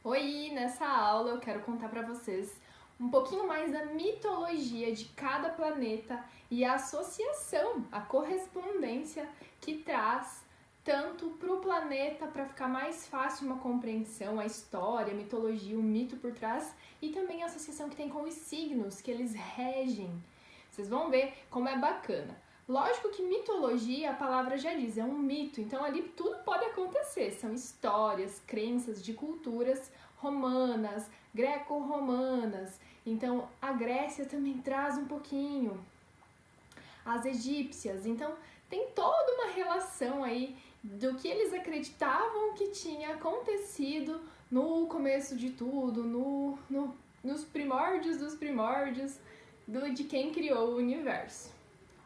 Oi, nessa aula eu quero contar para vocês um pouquinho mais da mitologia de cada planeta e a associação, a correspondência que traz tanto para o planeta para ficar mais fácil uma compreensão, a história, a mitologia, o mito por trás e também a associação que tem com os signos que eles regem. Vocês vão ver como é bacana. Lógico que mitologia, a palavra já diz, é um mito, então ali tudo pode acontecer. São histórias, crenças de culturas romanas, greco-romanas. Então a Grécia também traz um pouquinho, as egípcias. Então tem toda uma relação aí do que eles acreditavam que tinha acontecido no começo de tudo, nos primórdios dos primórdios de quem criou o universo.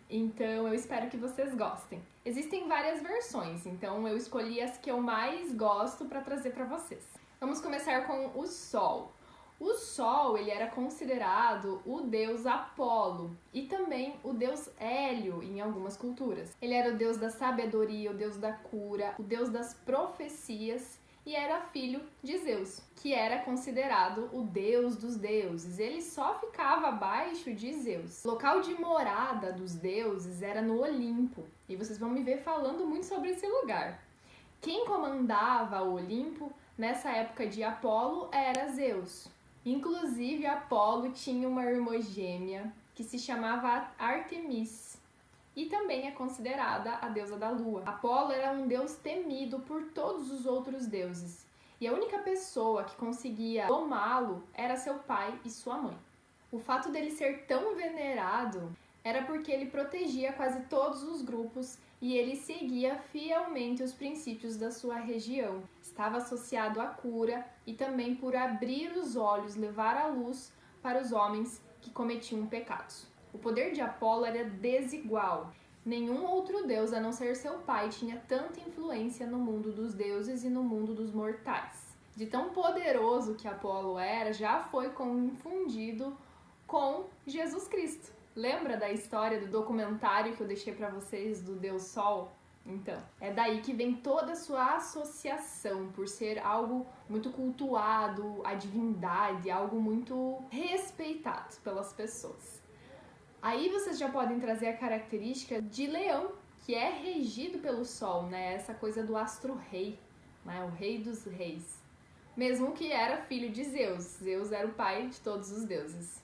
Então eu espero que vocês gostem. Existem várias versões, então eu escolhi as que eu mais gosto para trazer para vocês. Vamos começar com o Sol. O Sol, ele era considerado o deus Apolo e também o deus Hélio em algumas culturas. Ele era o deus da sabedoria, o deus da cura, o deus das profecias e era filho de Zeus, que era considerado o deus dos deuses. Ele só ficava abaixo de Zeus. O local de morada dos deuses era no Olimpo, e vocês vão me ver falando muito sobre esse lugar. Quem comandava o Olimpo nessa época de Apolo era Zeus. Inclusive, Apolo tinha uma irmã gêmea que se chamava Artemis e também é considerada a deusa da lua. Apolo era um deus temido por todos os outros deuses e a única pessoa que conseguia domá-lo era seu pai e sua mãe. O fato dele ser tão venerado era porque ele protegia quase todos os grupos e ele seguia fielmente os princípios da sua região. Estava associado à cura e também por abrir os olhos, levar a luz para os homens que cometiam pecados. O poder de Apolo era desigual. Nenhum outro deus, a não ser seu pai, tinha tanta influência no mundo dos deuses e no mundo dos mortais. De tão poderoso que Apolo era, já foi confundido com Jesus Cristo. Lembra da história do documentário que eu deixei para vocês do Deus Sol? Então, é daí que vem toda a sua associação, por ser algo muito cultuado, a divindade, algo muito respeitado pelas pessoas. Aí vocês já podem trazer a característica de Leão, que é regido pelo Sol, né? Essa coisa do astro-rei, né? O rei dos reis. Mesmo que era filho de Zeus. Zeus era o pai de todos os deuses.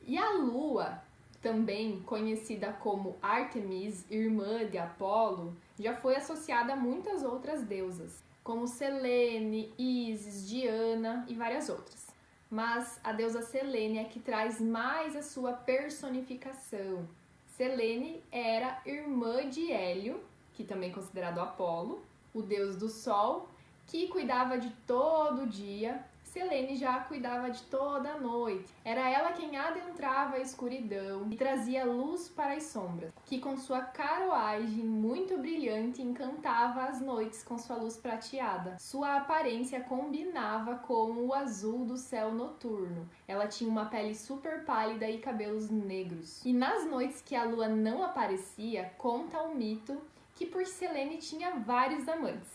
E a Lua, também conhecida como Ártemis, irmã de Apolo, já foi associada a muitas outras deusas, como Selene, Ísis, Diana e várias outras. Mas a deusa Selene é que traz mais a sua personificação. Selene era irmã de Hélio, que também é considerado Apolo, o deus do sol, que cuidava de todo o dia. Selene já cuidava de toda a noite. Era ela quem adentrava a escuridão e trazia luz para as sombras, que com sua caroagem muito brilhante encantava as noites com sua luz prateada. Sua aparência combinava com o azul do céu noturno. Ela tinha uma pele super pálida e cabelos negros. E nas noites que a lua não aparecia, conta o mito que por Selene tinha vários amantes.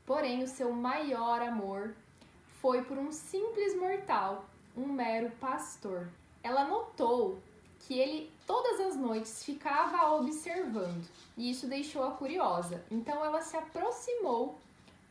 Porém, o seu maior amor foi por um simples mortal, um mero pastor. Ela notou que ele todas as noites ficava observando e isso deixou-a curiosa. Então ela se aproximou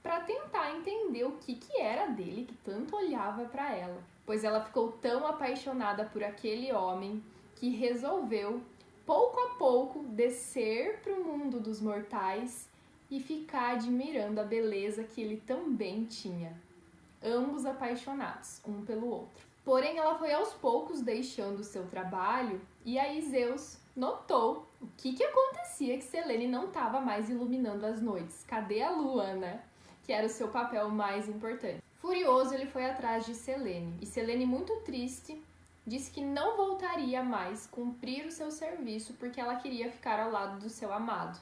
para tentar entender o que era dele que tanto olhava para ela, pois ela ficou tão apaixonada por aquele homem que resolveu, pouco a pouco, descer para o mundo dos mortais e ficar admirando a beleza que ele também tinha. Ambos apaixonados, um pelo outro. Porém, ela foi aos poucos deixando o seu trabalho e aí Zeus notou o que acontecia, que Selene não estava mais iluminando as noites. Cadê a lua, né? Que era o seu papel mais importante. Furioso, ele foi atrás de Selene. E Selene, muito triste, disse que não voltaria mais cumprir o seu serviço porque ela queria ficar ao lado do seu amado.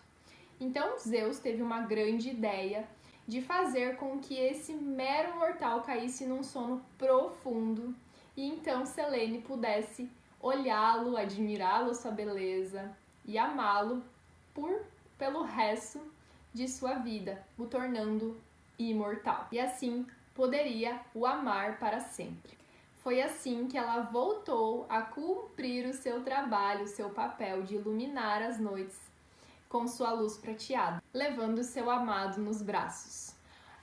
Então, Zeus teve uma grande ideia de fazer com que esse mero mortal caísse num sono profundo e então Selene pudesse olhá-lo, admirá-lo, sua beleza e amá-lo pelo resto de sua vida, o tornando imortal. E assim poderia o amar para sempre. Foi assim que ela voltou a cumprir o seu trabalho, o seu papel de iluminar as noites com sua luz prateada, levando seu amado nos braços.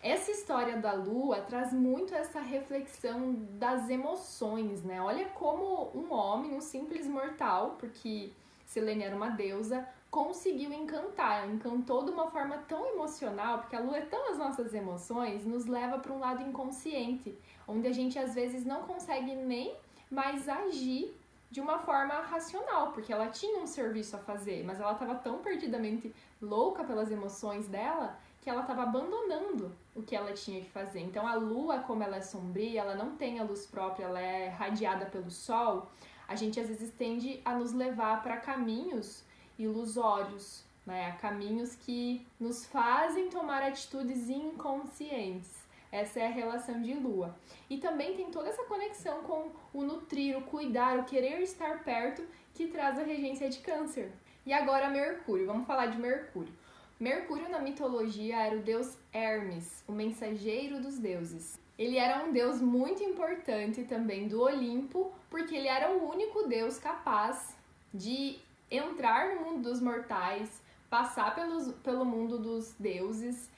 Essa história da lua traz muito essa reflexão das emoções, né? Olha como um homem, um simples mortal, porque Selene era uma deusa, conseguiu encantou de uma forma tão emocional, porque a lua é tão as nossas emoções, nos leva para um lado inconsciente, onde a gente às vezes não consegue nem mais agir de uma forma racional, porque ela tinha um serviço a fazer, mas ela estava tão perdidamente louca pelas emoções dela, que ela estava abandonando o que ela tinha que fazer. Então a lua, como ela é sombria, ela não tem a luz própria, ela é radiada pelo sol, a gente às vezes tende a nos levar para caminhos ilusórios, né? Caminhos que nos fazem tomar atitudes inconscientes. Essa é a relação de lua. E também tem toda essa conexão com o nutrir, o cuidar, o querer estar perto, que traz a regência de Câncer. E agora Mercúrio, vamos falar de Mercúrio. Mercúrio na mitologia era o deus Hermes, o mensageiro dos deuses. Ele era um deus muito importante também do Olimpo, porque ele era o único deus capaz de entrar no mundo dos mortais, passar pelo mundo dos deuses,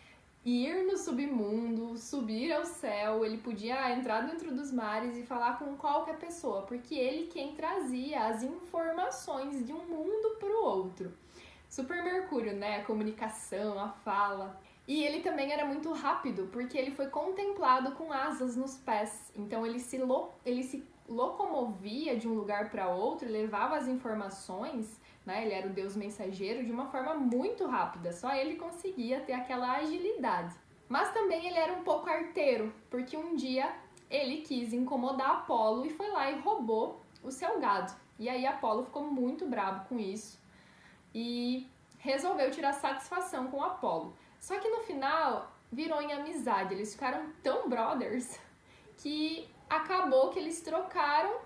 ir no submundo, subir ao céu. Ele podia entrar dentro dos mares e falar com qualquer pessoa, porque ele quem trazia as informações de um mundo para o outro. Super Mercúrio, né? A comunicação, a fala. E ele também era muito rápido, porque ele foi contemplado com asas nos pés. Então ele se locomovia de um lugar para outro, levava as informações, né? Ele era o deus mensageiro de uma forma muito rápida. Só ele conseguia ter aquela agilidade. Mas também ele era um pouco arteiro, porque um dia ele quis incomodar Apolo e foi lá e roubou o seu gado. E aí Apolo ficou muito bravo com isso e resolveu tirar satisfação com Apolo. Só que no final virou em amizade, eles ficaram tão brothers que acabou que eles trocaram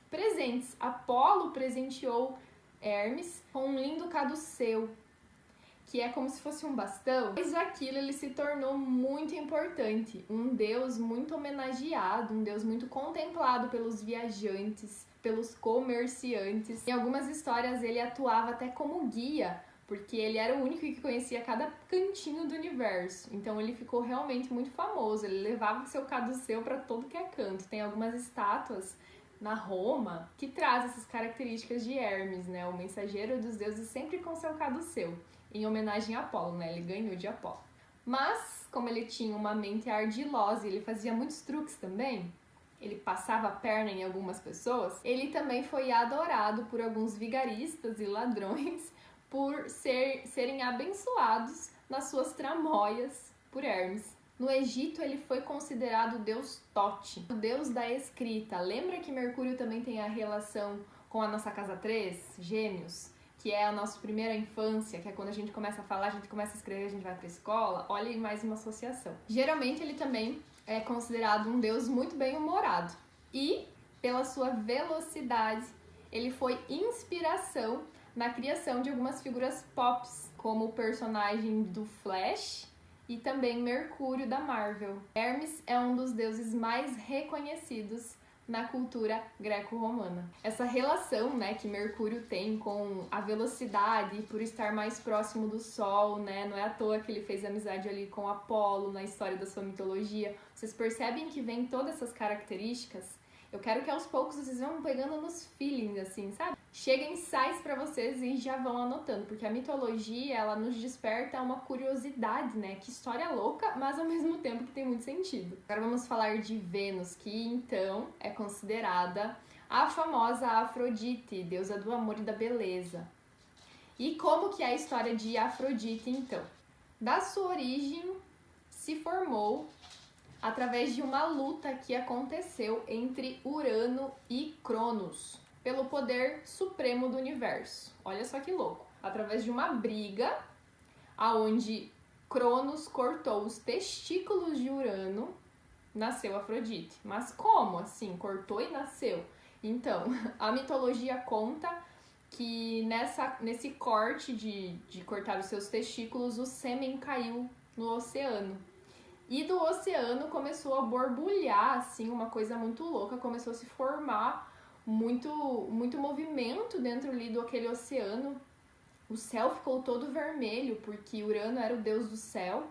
presentes. Apolo presenteou Hermes com um lindo caduceu, que é como se fosse um bastão. Mas aquilo ele se tornou muito importante, um deus muito homenageado, um deus muito contemplado pelos viajantes, pelos comerciantes. Em algumas histórias ele atuava até como guia, porque ele era o único que conhecia cada cantinho do universo. Então ele ficou realmente muito famoso, ele levava o seu caduceu para todo que é canto. Tem algumas estátuas na Roma que traz essas características de Hermes, né? O mensageiro dos deuses sempre com seu caduceu, em homenagem a Apolo, né? Ele ganhou de Apolo. Mas, como ele tinha uma mente ardilosa e ele fazia muitos truques também, ele passava a perna em algumas pessoas, ele também foi adorado por alguns vigaristas e ladrões por serem abençoados nas suas tramóias por Hermes. No Egito, ele foi considerado o deus Tote, o deus da escrita. Lembra que Mercúrio também tem a relação com a nossa casa 3, Gêmeos, que é a nossa primeira infância, que é quando a gente começa a falar, a gente começa a escrever, a gente vai para a escola. Olha aí mais uma associação. Geralmente, ele também é considerado um deus muito bem-humorado. E, pela sua velocidade, ele foi inspiração na criação de algumas figuras pop, como o personagem do Flash e também Mercúrio da Marvel. Hermes é um dos deuses mais reconhecidos na cultura greco-romana. Essa relação, né, que Mercúrio tem com a velocidade por estar mais próximo do Sol, né, não é à toa que ele fez amizade ali com Apolo na história da sua mitologia. Vocês percebem que vem todas essas características? Eu quero que aos poucos vocês vão pegando nos feelings, assim, sabe? Chega insights pra vocês e já vão anotando, porque a mitologia, ela nos desperta uma curiosidade, né? Que história louca, mas ao mesmo tempo que tem muito sentido. Agora vamos falar de Vênus, que então é considerada a famosa Afrodite, deusa do amor e da beleza. E como que é a história de Afrodite, então? Da sua origem, se formou através de uma luta que aconteceu entre Urano e Cronos, pelo poder supremo do universo. Olha só que louco. Através de uma briga, aonde Cronos cortou os testículos de Urano, nasceu Afrodite. Mas como assim? Cortou e nasceu? Então, a mitologia conta que nesse corte de cortar os seus testículos, o sêmen caiu no oceano. E do oceano começou a borbulhar, assim, uma coisa muito louca, começou a se formar muito movimento dentro ali do aquele oceano. O céu ficou todo vermelho, porque Urano era o deus do céu,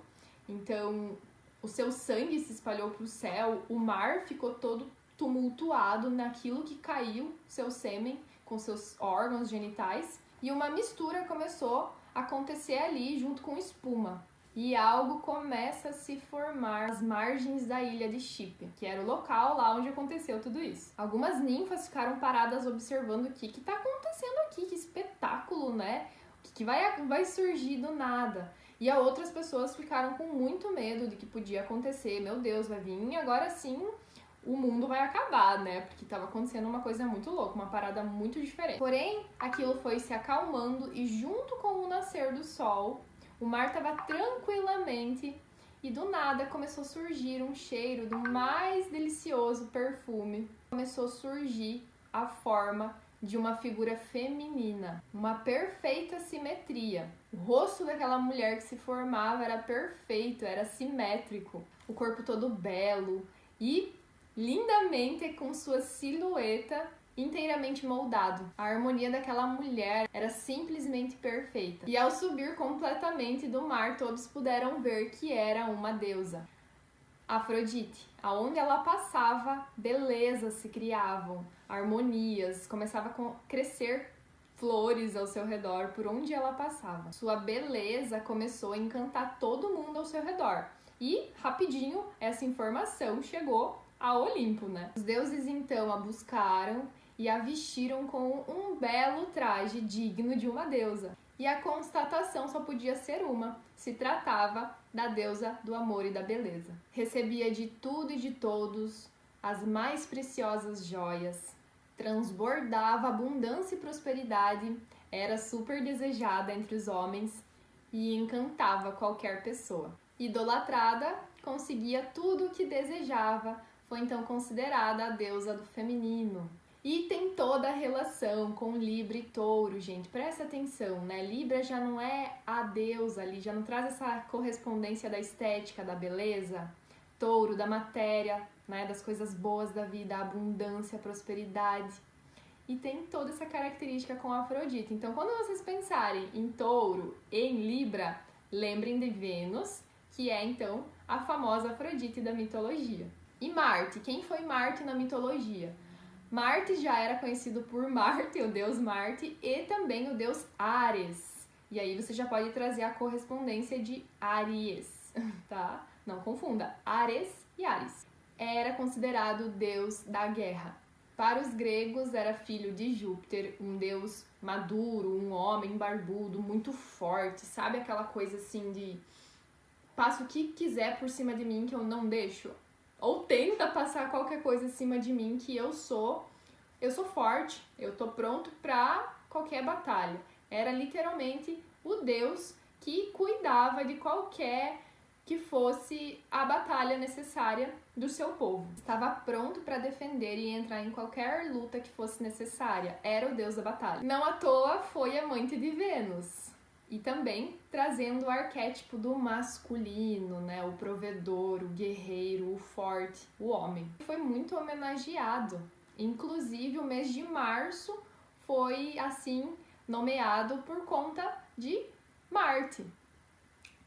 então o seu sangue se espalhou para o céu, o mar ficou todo tumultuado naquilo que caiu, seu sêmen, com seus órgãos genitais, e uma mistura começou a acontecer ali junto com espuma. E algo começa a se formar às margens da ilha de Chipre, que era o local lá onde aconteceu tudo isso. Algumas ninfas ficaram paradas observando o que está acontecendo aqui, que espetáculo, né? O que vai surgir do nada. E outras pessoas ficaram com muito medo de que podia acontecer. Meu Deus, vai vir agora sim, o mundo vai acabar, né? Porque estava acontecendo uma coisa muito louca, uma parada muito diferente. Porém, aquilo foi se acalmando e junto com o nascer do sol, o mar estava tranquilamente e do nada começou a surgir um cheiro do mais delicioso perfume. Começou a surgir a forma de uma figura feminina, uma perfeita simetria. O rosto daquela mulher que se formava era perfeito, era simétrico, o corpo todo belo e lindamente com sua silhueta inteiramente moldado. A harmonia daquela mulher era simplesmente perfeita. E ao subir completamente do mar, todos puderam ver que era uma deusa, Afrodite. Aonde ela passava, belezas se criavam, harmonias, começava a crescer flores ao seu redor por onde ela passava. Sua beleza começou a encantar todo mundo ao seu redor. E, rapidinho, essa informação chegou ao Olimpo, né? Os deuses então a buscaram e a vestiram com um belo traje digno de uma deusa. E a constatação só podia ser uma: se tratava da deusa do amor e da beleza. Recebia de tudo e de todos as mais preciosas joias, transbordava abundância e prosperidade, era super desejada entre os homens e encantava qualquer pessoa. Idolatrada, conseguia tudo o que desejava, foi então considerada a deusa do feminino. E tem toda a relação com Libra e Touro, gente, presta atenção, né? Libra já não é a deusa ali, já não traz essa correspondência da estética, da beleza. Touro, da matéria, né? Das coisas boas da vida, a abundância, a prosperidade. E tem toda essa característica com a Afrodite. Então, quando vocês pensarem em Touro e em Libra, lembrem de Vênus, que é, então, a famosa Afrodite da mitologia. E Marte, quem foi Marte na mitologia? Marte já era conhecido por Marte, o deus Marte, e também o deus Áries. E aí você já pode trazer a correspondência de Áries, tá? Não confunda, Ares e Áries. Era considerado o deus da guerra. Para os gregos era filho de Júpiter, um deus maduro, um homem barbudo, muito forte, sabe aquela coisa assim de passa o que quiser por cima de mim que eu não deixo? Ou tenta passar qualquer coisa acima de mim que eu sou forte, eu tô pronto pra qualquer batalha. Era literalmente o deus que cuidava de qualquer que fosse a batalha necessária do seu povo. Estava pronto para defender e entrar em qualquer luta que fosse necessária. Era o deus da batalha. Não à toa foi amante de Vênus. E também trazendo o arquétipo do masculino, né? O provedor, o guerreiro, o forte, o homem. Foi muito homenageado. Inclusive, o mês de março foi, assim, nomeado por conta de Marte.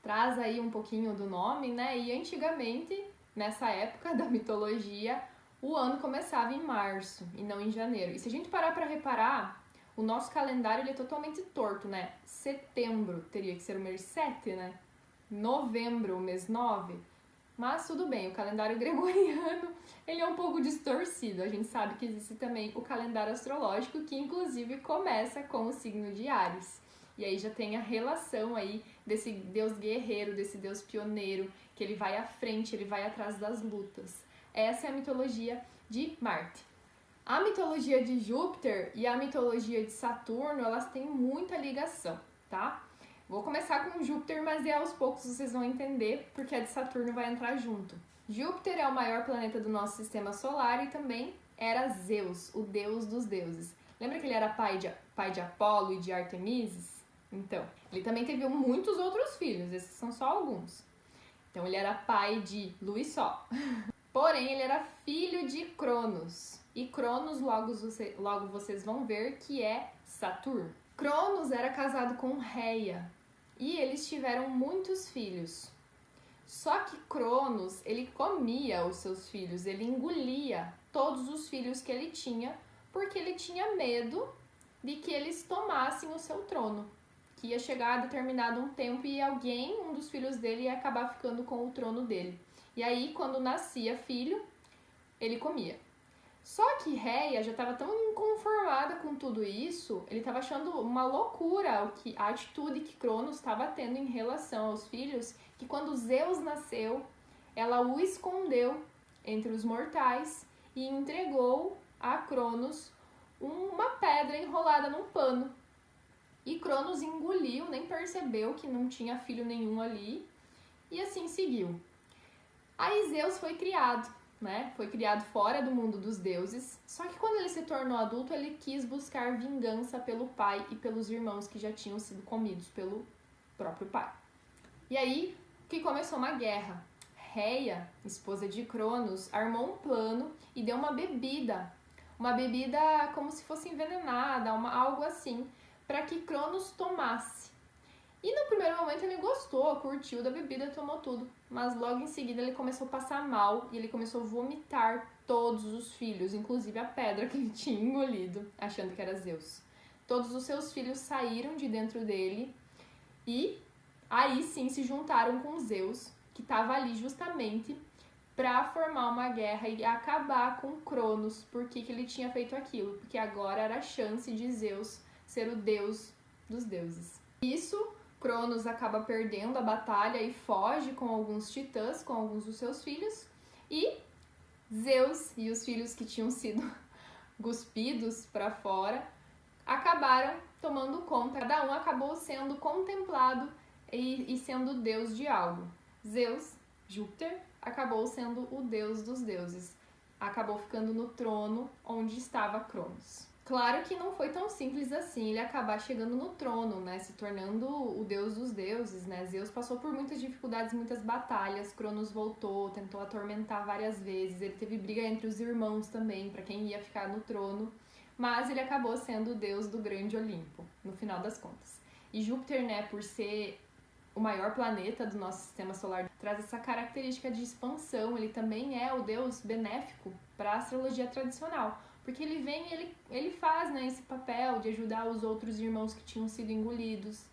Traz aí um pouquinho do nome, né? E antigamente, nessa época da mitologia, o ano começava em março e não em janeiro. E se a gente parar para reparar, o nosso calendário ele é totalmente torto, né? Setembro teria que ser o mês 7, né? Novembro, o mês 9. Mas tudo bem, o calendário gregoriano ele é um pouco distorcido. A gente sabe que existe também o calendário astrológico, que inclusive começa com o signo de Áries. E aí já tem a relação aí desse deus guerreiro, desse deus pioneiro, que ele vai à frente, ele vai atrás das lutas. Essa é a mitologia de Marte. A mitologia de Júpiter e a mitologia de Saturno, elas têm muita ligação, tá? Vou começar com Júpiter, mas aos poucos vocês vão entender porque a de Saturno vai entrar junto. Júpiter é o maior planeta do nosso sistema solar e também era Zeus, o deus dos deuses. Lembra que ele era pai de Apolo e de Artemises? Então, ele também teve muitos outros filhos, esses são só alguns. Então ele era pai de Lua e Sol. Porém, ele era filho de Cronos. E Cronos, logo vocês vão ver que é Saturno. Cronos era casado com Reia e eles tiveram muitos filhos. Só que Cronos, ele comia os seus filhos, ele engolia todos os filhos que ele tinha, porque ele tinha medo de que eles tomassem o seu trono. Que ia chegar a determinado um tempo e um dos filhos dele, ia acabar ficando com o trono dele. E aí, quando nascia filho, ele comia. Só que Reia já estava tão inconformada com tudo isso, ele estava achando uma loucura a atitude que Cronos estava tendo em relação aos filhos, que quando Zeus nasceu, ela o escondeu entre os mortais e entregou a Cronos uma pedra enrolada num pano. E Cronos engoliu, nem percebeu que não tinha filho nenhum ali, e assim seguiu. Aí Zeus foi criado, né? Foi criado fora do mundo dos deuses, só que quando ele se tornou adulto, ele quis buscar vingança pelo pai e pelos irmãos que já tinham sido comidos pelo próprio pai. E aí que começou uma guerra. Reia, esposa de Cronos, armou um plano e deu uma bebida como se fosse envenenada, algo assim, para que Cronos tomasse. E no primeiro momento ele gostou, curtiu da bebida, tomou tudo. Mas logo em seguida ele começou a passar mal e ele começou a vomitar todos os filhos, inclusive a pedra que ele tinha engolido, achando que era Zeus. Todos os seus filhos saíram de dentro dele e aí sim se juntaram com Zeus, que estava ali justamente para formar uma guerra e acabar com Cronos. Por que ele tinha feito aquilo? Porque agora era a chance de Zeus ser o deus dos deuses. Isso, Cronos acaba perdendo a batalha e foge com alguns titãs, com alguns dos seus filhos, e Zeus e os filhos que tinham sido cuspidos para fora acabaram tomando conta. Cada um acabou sendo contemplado e sendo deus de algo. Zeus, Júpiter, acabou sendo o deus dos deuses. Acabou ficando no trono onde estava Cronos. Claro que não foi tão simples assim ele acabar chegando no trono, né? Se tornando o deus dos deuses, né? Zeus passou por muitas dificuldades, muitas batalhas. Cronos voltou, tentou atormentar várias vezes. Ele teve briga entre os irmãos também, para quem ia ficar no trono. Mas ele acabou sendo o deus do grande Olimpo, no final das contas. E Júpiter, né, por ser o maior planeta do nosso sistema solar, traz essa característica de expansão. Ele também é o deus benéfico para a astrologia tradicional, porque ele vem e ele faz, né, esse papel de ajudar os outros irmãos que tinham sido engolidos,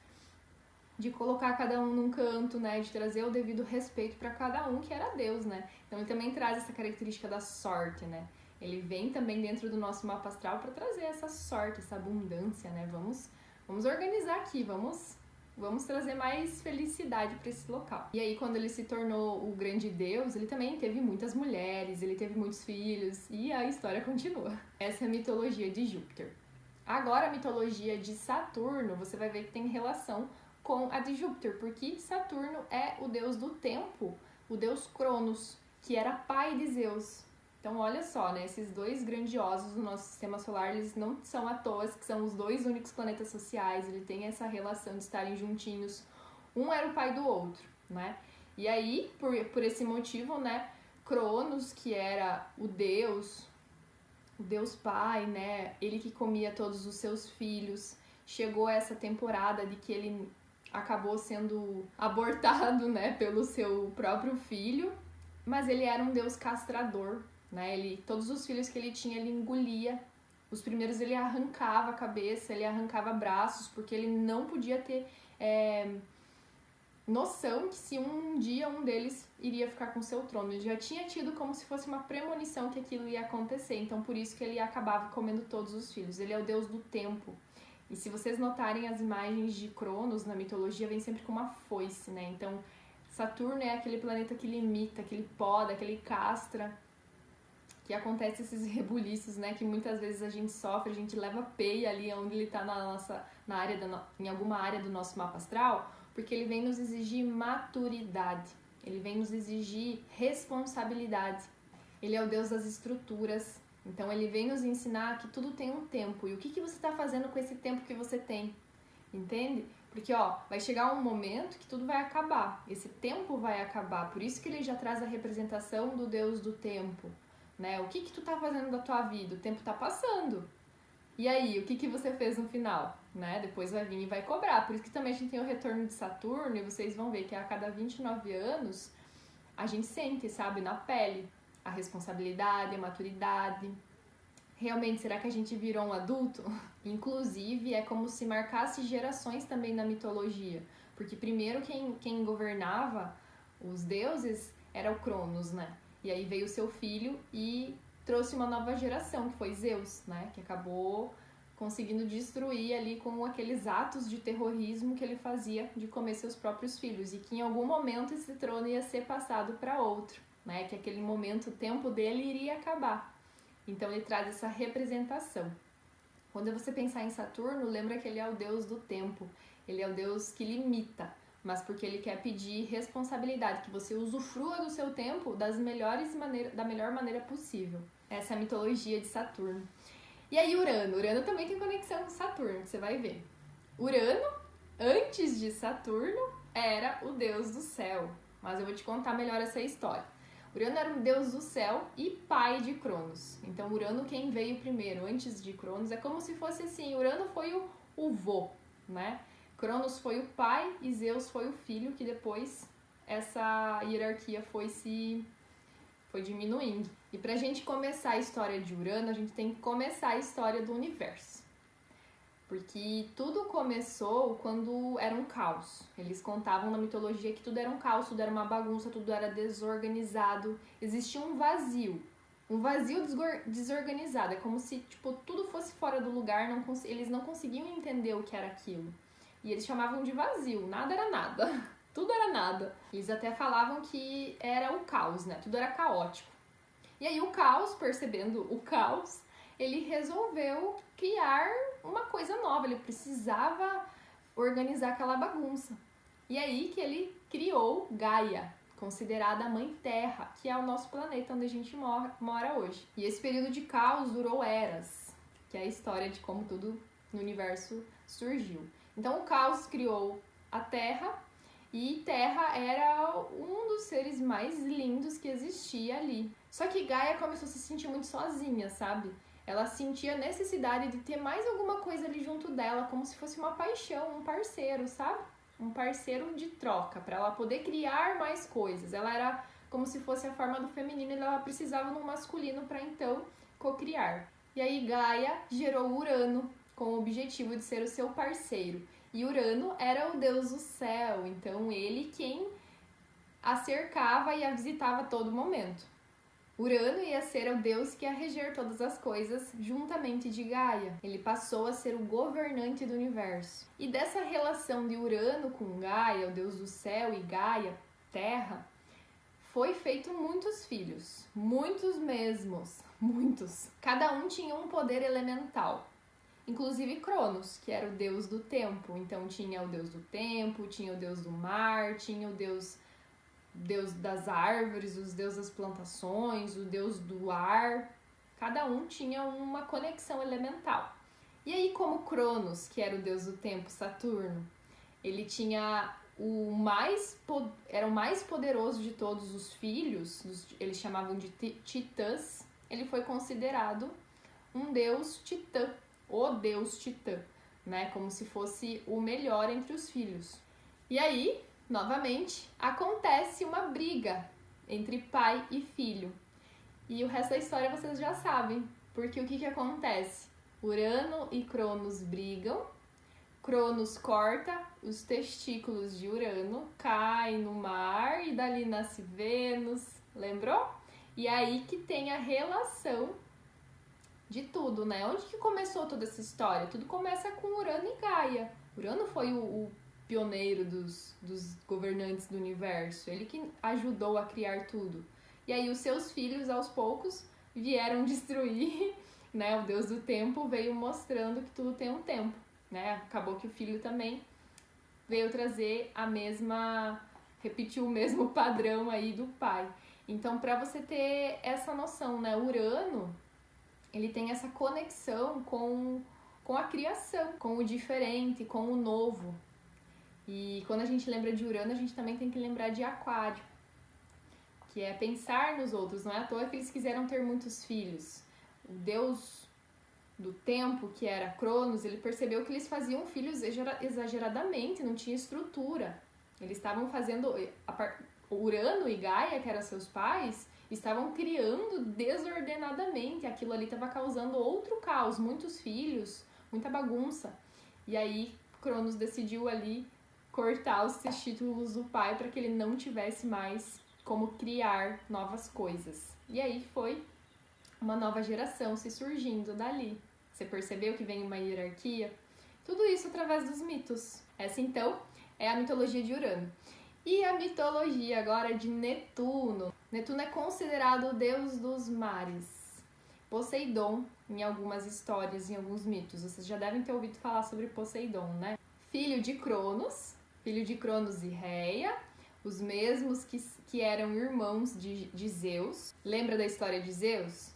de colocar cada um num canto, né, de trazer o devido respeito para cada um que era Deus, né. Então ele também traz essa característica da sorte, né. Ele vem também dentro do nosso mapa astral para trazer essa sorte, essa abundância, né. Vamos organizar aqui, vamos trazer mais felicidade para esse local. E aí, quando ele se tornou o grande deus, ele também teve muitas mulheres, ele teve muitos filhos, e a história continua. Essa é a mitologia de Júpiter. Agora, a mitologia de Saturno, você vai ver que tem relação com a de Júpiter, porque Saturno é o deus do tempo, o deus Cronos, que era pai de Zeus. Então, olha só, né? Esses dois grandiosos do nosso sistema solar, eles não são à toa, que são os dois únicos planetas sociais, ele tem essa relação de estarem juntinhos. Um era o pai do outro, né? E aí, por esse motivo, né? Cronos, que era o deus pai, né? Ele que comia todos os seus filhos, chegou a essa temporada de que ele acabou sendo abortado, né? Pelo seu próprio filho, mas ele era um deus castrador, né? Todos os filhos que ele tinha, ele engolia. Os primeiros ele arrancava a cabeça, ele arrancava braços, porque ele não podia ter noção que se um dia um deles iria ficar com seu trono. Ele já tinha tido como se fosse uma premonição que aquilo ia acontecer, então por isso que ele acabava comendo todos os filhos. Ele é o deus do tempo. E se vocês notarem as imagens de Cronos na mitologia, vem sempre com uma foice, né? Então Saturno é aquele planeta que limita, que ele poda, que ele castra, que acontece esses rebuliços, né, que muitas vezes a gente sofre, a gente leva peia ali onde ele está em alguma área do nosso mapa astral, porque ele vem nos exigir maturidade, ele vem nos exigir responsabilidade. Ele é o deus das estruturas, então ele vem nos ensinar que tudo tem um tempo, e o que você está fazendo com esse tempo que você tem, entende? Porque, vai chegar um momento que tudo vai acabar. Esse tempo vai acabar. Por isso que ele já traz a representação do Deus do tempo, né? O que tu tá fazendo da tua vida? O tempo tá passando. E aí, o que você fez no final, né? Depois vai vir e vai cobrar. Por isso que também a gente tem o retorno de Saturno e vocês vão ver que a cada 29 anos a gente sente, sabe, na pele a responsabilidade, a maturidade. Realmente, será que a gente virou um adulto? Inclusive, é como se marcasse gerações também na mitologia. Porque primeiro quem governava os deuses era o Cronos, né? E aí veio o seu filho e trouxe uma nova geração, que foi Zeus, né? Que acabou conseguindo destruir ali com aqueles atos de terrorismo que ele fazia de comer seus próprios filhos. E que em algum momento esse trono ia ser passado para outro, né? Que aquele momento, o tempo dele iria acabar. Então ele traz essa representação. Quando você pensar em Saturno, lembra que ele é o deus do tempo. Ele é o deus que limita, mas porque ele quer pedir responsabilidade, que você usufrua do seu tempo da melhor maneira possível. Essa é a mitologia de Saturno. E aí Urano. Urano também tem conexão com Saturno, você vai ver. Urano, antes de Saturno, era o deus do céu. Mas eu vou te contar melhor essa história. Urano era um deus do céu e pai de Cronos. Então, Urano, quem veio primeiro, antes de Cronos, é como se fosse assim, Urano foi o vô, né? Cronos foi o pai e Zeus foi o filho, que depois essa hierarquia foi diminuindo. E pra gente começar a história de Urano, a gente tem que começar a história do universo. Porque tudo começou quando era um caos. Eles contavam na mitologia que tudo era um caos, tudo era uma bagunça, tudo era desorganizado. Existia um vazio desorganizado. É como se tudo fosse fora do lugar, eles não conseguiam entender o que era aquilo. E eles chamavam de vazio, nada era nada, tudo era nada. Eles até falavam que era o caos, né? Tudo era caótico. E aí o caos, percebendo o caos, ele resolveu criar uma coisa nova, ele precisava organizar aquela bagunça. E aí que ele criou Gaia, considerada a Mãe Terra, que é o nosso planeta onde a gente mora hoje. E esse período de caos durou eras, que é a história de como tudo no universo surgiu. Então o caos criou a Terra, e Terra era um dos seres mais lindos que existia ali. Só que Gaia começou a se sentir muito sozinha, sabe? Ela sentia a necessidade de ter mais alguma coisa ali junto dela, como se fosse uma paixão, um parceiro, sabe? Um parceiro de troca, para ela poder criar mais coisas. Ela era como se fosse a forma do feminino e ela precisava de um masculino para então cocriar. E aí Gaia gerou Urano com o objetivo de ser o seu parceiro. E Urano era o deus do céu, então ele quem a cercava e a visitava a todo momento. Urano ia ser o deus que ia reger todas as coisas juntamente de Gaia. Ele passou a ser o governante do universo. E dessa relação de Urano com Gaia, o deus do céu, e Gaia, terra, foi feito muitos filhos. Muitos mesmos. Muitos. Cada um tinha um poder elemental. Inclusive Cronos, que era o deus do tempo. Então tinha o deus do tempo, tinha o deus do mar, tinha o deus das árvores, os deuses das plantações, o deus do ar. Cada um tinha uma conexão elemental. E aí, como Cronos, que era o deus do tempo, Saturno, ele tinha era o mais poderoso de todos os filhos, eles chamavam de titãs, ele foi considerado um deus titã, o deus titã, né? Como se fosse o melhor entre os filhos. E aí, novamente, acontece uma briga entre pai e filho. E o resto da história vocês já sabem, porque o que acontece? Urano e Cronos brigam, Cronos corta os testículos de Urano, cai no mar e dali nasce Vênus, lembrou? E aí que tem a relação de tudo, né? Onde que começou toda essa história? Tudo começa com Urano e Gaia. Urano foi o pioneiro dos governantes do universo, ele que ajudou a criar tudo. E aí os seus filhos, aos poucos, vieram destruir, né? O deus do tempo veio mostrando que tudo tem um tempo, né? Acabou que o filho também veio trazer repetir o mesmo padrão aí do pai. Então, para você ter essa noção, né? Urano, ele tem essa conexão com a criação, com o diferente, com o novo. E quando a gente lembra de Urano, a gente também tem que lembrar de Aquário, que é pensar nos outros. Não é à toa que eles quiseram ter muitos filhos. O deus do tempo, que era Cronos, ele percebeu que eles faziam filhos exageradamente, não tinha estrutura. Eles estavam fazendo... Urano e Gaia, que eram seus pais, estavam criando desordenadamente. Aquilo ali estava causando outro caos, muitos filhos, muita bagunça. E aí Cronos decidiu ali cortar os testículos do pai para que ele não tivesse mais como criar novas coisas. E aí foi uma nova geração se surgindo dali. Você percebeu que vem uma hierarquia? Tudo isso através dos mitos. Essa então é a mitologia de Urano. E a mitologia agora de Netuno. Netuno é considerado o deus dos mares. Poseidon, em algumas histórias, em alguns mitos. Vocês já devem ter ouvido falar sobre Poseidon, né? Filho de Cronos e Reia, os mesmos que eram irmãos de Zeus. Lembra da história de Zeus?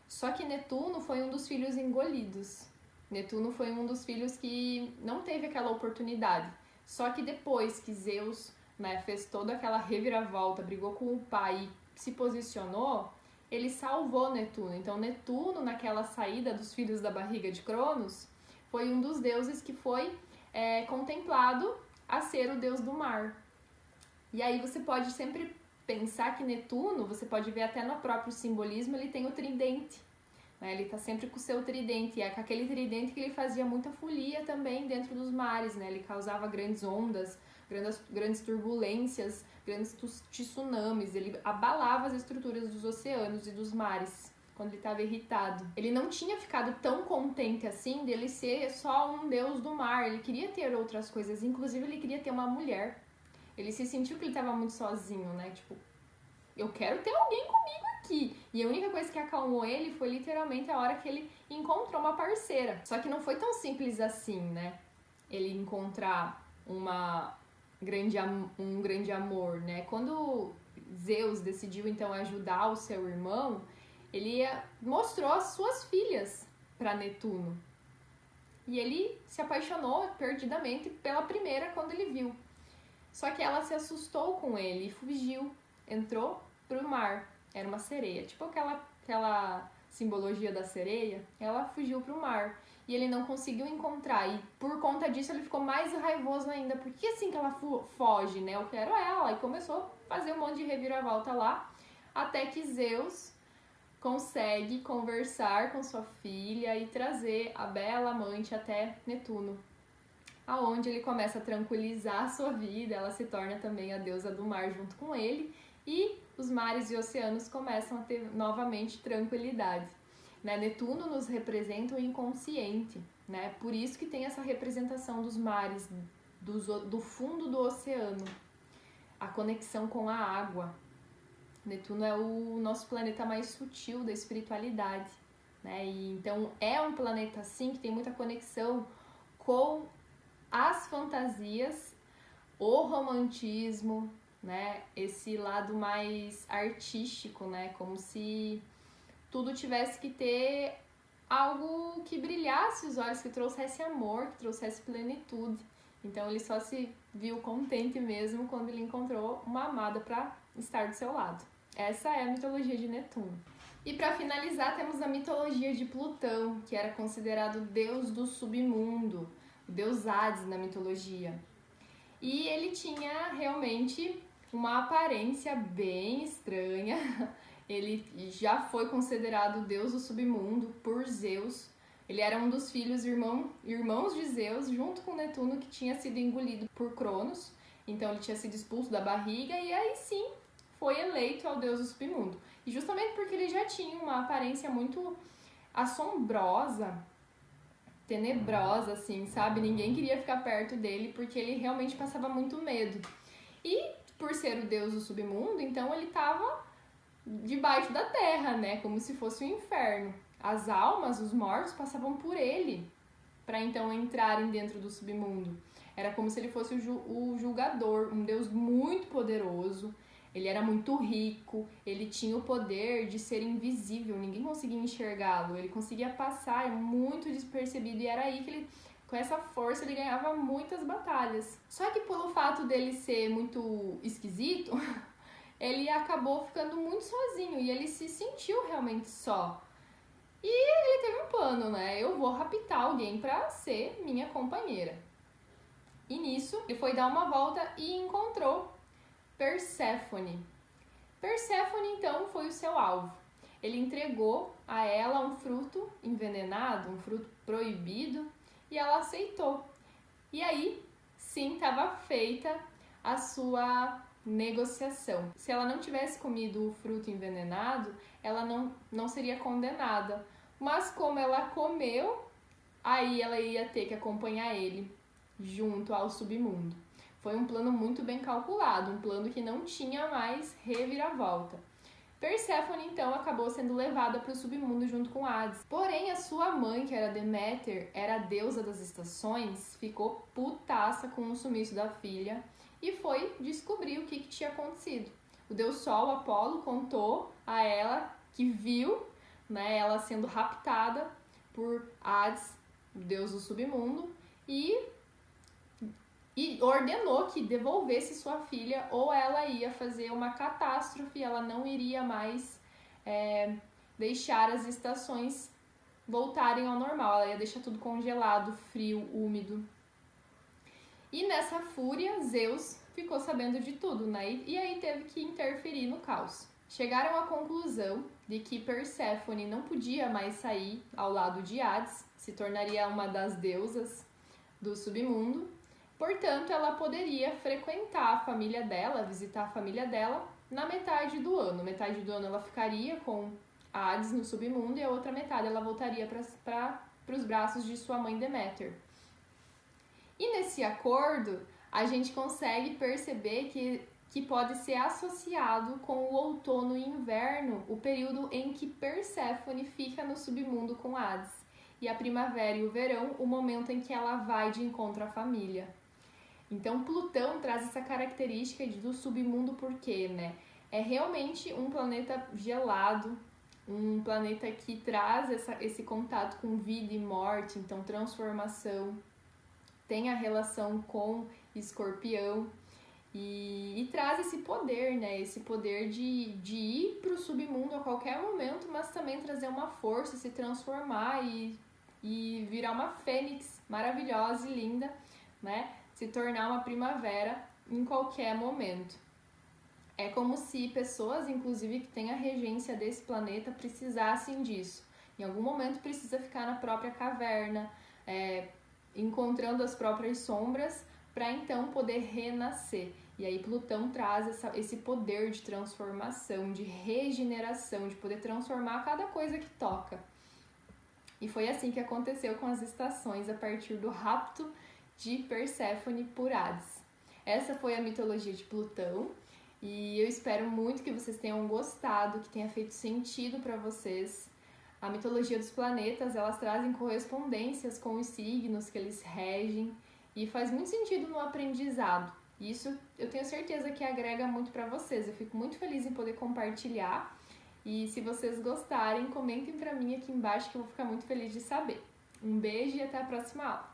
Só que Netuno foi um dos filhos engolidos. Netuno foi um dos filhos que não teve aquela oportunidade. Só que depois que Zeus, né, fez toda aquela reviravolta, brigou com o pai e se posicionou, ele salvou Netuno. Então Netuno, naquela saída dos filhos da barriga de Cronos, foi um dos deuses que foi contemplado a ser o deus do mar. E aí você pode sempre pensar que Netuno, você pode ver até no próprio simbolismo, ele tem o tridente. Né? Ele está sempre com o seu tridente, e é com aquele tridente que ele fazia muita folia também dentro dos mares, né? Ele causava grandes ondas, grandes turbulências, grandes tsunamis, ele abalava as estruturas dos oceanos e dos mares quando ele estava irritado. Ele não tinha ficado tão contente assim dele ser só um deus do mar, ele queria ter outras coisas, inclusive ele queria ter uma mulher. Ele se sentiu que ele estava muito sozinho, né? Tipo, eu quero ter alguém comigo aqui. E a única coisa que acalmou ele foi literalmente a hora que ele encontrou uma parceira. Só que não foi tão simples assim, né? Ele encontrar um grande amor, né? Quando Zeus decidiu então ajudar o seu irmão, ele mostrou as suas filhas para Netuno. E ele se apaixonou perdidamente pela primeira quando ele viu. Só que ela se assustou com ele e fugiu, entrou pro mar. Era uma sereia, tipo aquela simbologia da sereia. Ela fugiu pro mar e ele não conseguiu encontrar. E por conta disso ele ficou mais raivoso ainda. Porque assim que ela foge, né? Eu quero ela. E começou a fazer um monte de reviravolta lá. Até que Zeus consegue conversar com sua filha e trazer a bela amante até Netuno, aonde ele começa a tranquilizar a sua vida, ela se torna também a deusa do mar junto com ele, e os mares e oceanos começam a ter novamente tranquilidade. Né? Netuno nos representa o inconsciente, né? Por isso que tem essa representação dos mares, do fundo do oceano, a conexão com a água. Netuno é o nosso planeta mais sutil da espiritualidade, né? E então é um planeta assim que tem muita conexão com as fantasias, o romantismo, né? Esse lado mais artístico, né? Como se tudo tivesse que ter algo que brilhasse os olhos, que trouxesse amor, que trouxesse plenitude. Então ele só se viu contente mesmo quando ele encontrou uma amada para estar do seu lado. Essa é a mitologia de Netuno. E para finalizar, temos a mitologia de Plutão, que era considerado o deus do submundo, o deus Hades na mitologia. E ele tinha realmente uma aparência bem estranha. Ele já foi considerado o deus do submundo por Zeus. Ele era um dos filhos irmãos de Zeus, junto com Netuno, que tinha sido engolido por Cronos. Então ele tinha sido expulso da barriga e aí sim foi eleito ao deus do submundo. E justamente porque ele já tinha uma aparência muito assombrosa, tenebrosa, assim, sabe? Ninguém queria ficar perto dele porque ele realmente passava muito medo. E por ser o deus do submundo, então ele estava debaixo da terra, né? Como se fosse o inferno. As almas, os mortos, passavam por ele para então entrarem dentro do submundo. Era como se ele fosse o julgador, um deus muito poderoso. Ele era muito rico, ele tinha o poder de ser invisível, ninguém conseguia enxergá-lo, ele conseguia passar muito despercebido, e era aí que ele Com essa força ele ganhava muitas batalhas. Só que pelo fato dele ser muito esquisito, ele acabou ficando muito sozinho e ele se sentiu realmente só. E ele teve um plano, né? Eu vou raptar alguém pra ser minha companheira. E nisso, ele foi dar uma volta e encontrou Perséfone. Perséfone, então, foi o seu alvo. Ele entregou a ela um fruto envenenado, um fruto proibido, e ela aceitou. E aí, sim, estava feita a sua negociação. Se ela não tivesse comido o fruto envenenado, ela não seria condenada. Mas como ela comeu, aí ela ia ter que acompanhar ele junto ao submundo. Foi um plano muito bem calculado, um plano que não tinha mais reviravolta. Perséfone, então, acabou sendo levada para o submundo junto com Hades. Porém, a sua mãe, que era Deméter, era a deusa das estações, ficou putaça com o sumiço da filha e foi descobrir o que tinha acontecido. O deus Sol, Apolo, contou a ela que viu, né, ela sendo raptada por Hades, o deus do submundo, e ordenou que devolvesse sua filha ou ela ia fazer uma catástrofe, ela não iria mais deixar as estações voltarem ao normal, ela ia deixar tudo congelado, frio, úmido. E nessa fúria, Zeus ficou sabendo de tudo, né? E aí teve que interferir no caos. Chegaram à conclusão de que Perséfone não podia mais sair ao lado de Hades, se tornaria uma das deusas do submundo. Portanto, ela poderia frequentar a família dela, visitar a família dela na metade do ano. Metade do ano ela ficaria com Hades no submundo e a outra metade ela voltaria para os braços de sua mãe Deméter. E nesse acordo, a gente consegue perceber que pode ser associado com o outono e inverno, o período em que Perséfone fica no submundo com Hades. E a primavera e o verão, o momento em que ela vai de encontro à família. Então, Plutão traz essa característica do submundo porque, né? É realmente um planeta gelado, um planeta que traz esse contato com vida e morte, então transformação, tem a relação com Escorpião e traz esse poder, né? Esse poder de ir para o submundo a qualquer momento, mas também trazer uma força, se transformar e virar uma fênix maravilhosa e linda, né? Se tornar uma primavera em qualquer momento. É como se pessoas, inclusive, que têm a regência desse planeta precisassem disso. Em algum momento precisa ficar na própria caverna, encontrando as próprias sombras, para então poder renascer. E aí Plutão traz esse poder de transformação, de regeneração, de poder transformar cada coisa que toca. E foi assim que aconteceu com as estações a partir do rapto de Perséfone por Hades. Essa foi a mitologia de Plutão e eu espero muito que vocês tenham gostado, que tenha feito sentido para vocês. A mitologia dos planetas, elas trazem correspondências com os signos que eles regem e faz muito sentido no aprendizado. Isso eu tenho certeza que agrega muito para vocês. Eu fico muito feliz em poder compartilhar e se vocês gostarem, comentem para mim aqui embaixo que eu vou ficar muito feliz de saber. Um beijo e até a próxima aula!